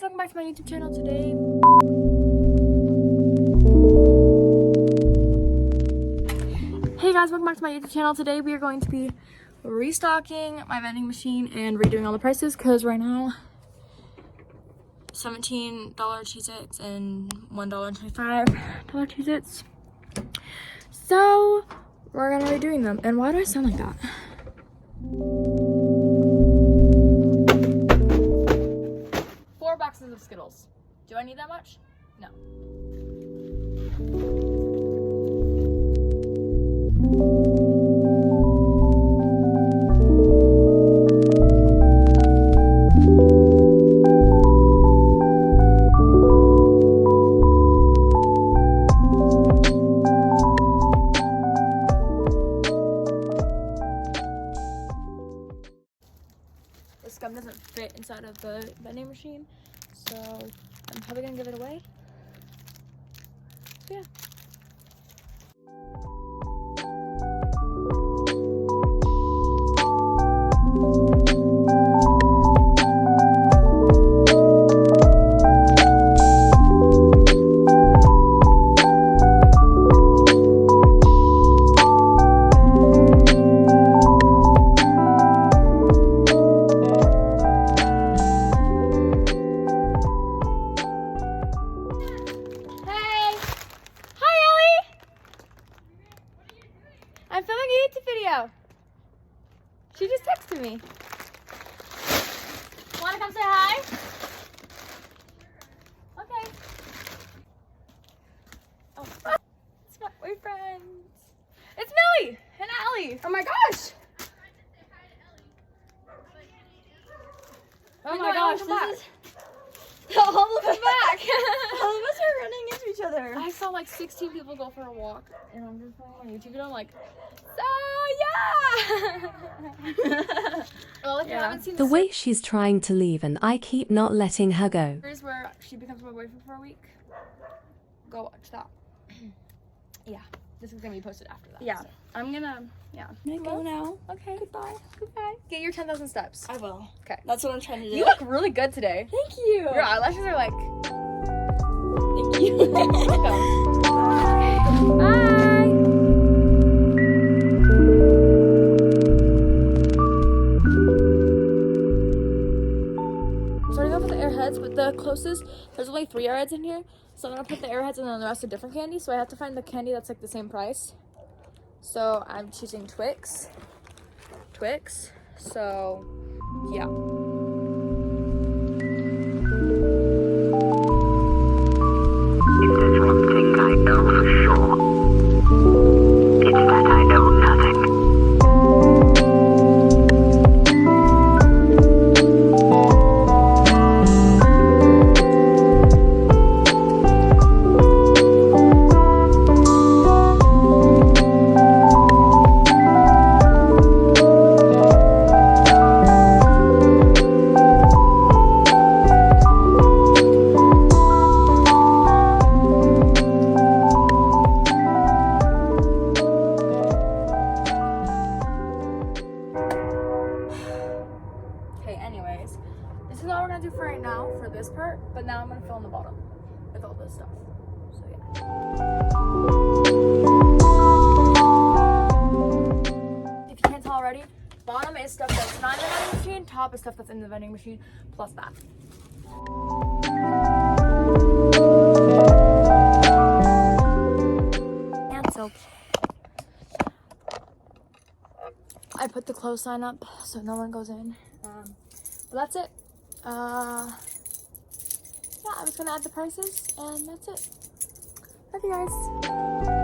welcome back to my YouTube channel today. Hey guys, welcome back to my YouTube channel. Today we are going to be restocking my vending machine and redoing all the prices because right now $17 Cheez-Its and $1.25 Cheez-Its. So we're gonna be doing them. And why do I sound like that? Four boxes of Skittles. Do I need that much? No. This gum doesn't fit inside of the vending machine, so I'm probably gonna give it away. So yeah. I'm filming a YouTube video. She just texted me. Wanna come say hi? Okay. Oh, it's my boyfriend. It's Millie and Ellie. Oh my gosh. Oh my gosh, this is... All of us back. All of us are running into each other. I saw like 16 people go for a walk, and I'm just on YouTube, and I'm like, so yeah. Well, if you haven't seen The way she's trying to leave and I keep not letting her go. Here's where she becomes my boyfriend for a week. Go watch that. Yeah, this is gonna be posted after that. Yeah, so. I'm gonna Go now. Okay. Goodbye. Goodbye. Get your 10,000 steps. I will. Okay. That's what I'm trying to do. You look really good today. Thank you. Your eyelashes are like. Thank you. Bye. So I'm gonna put the airheads, but the closest, there's only 3 airheads in here. So I'm gonna put the airheads and then the rest are different candy. So I have to find the candy that's like the same price. So I'm choosing Twix. So yeah. If there's one thing I know for sure, it's that I know nothing. Anyways, this is all we're gonna do for right now for this part, but now I'm gonna fill in the bottom with all this stuff. So yeah. If you can't tell already, bottom is stuff that's not in the vending machine, top is stuff that's in the vending machine, plus that. And so I put the close sign up so no one goes in. But that's it. Yeah, I'm just gonna add the prices and that's it. Love you guys.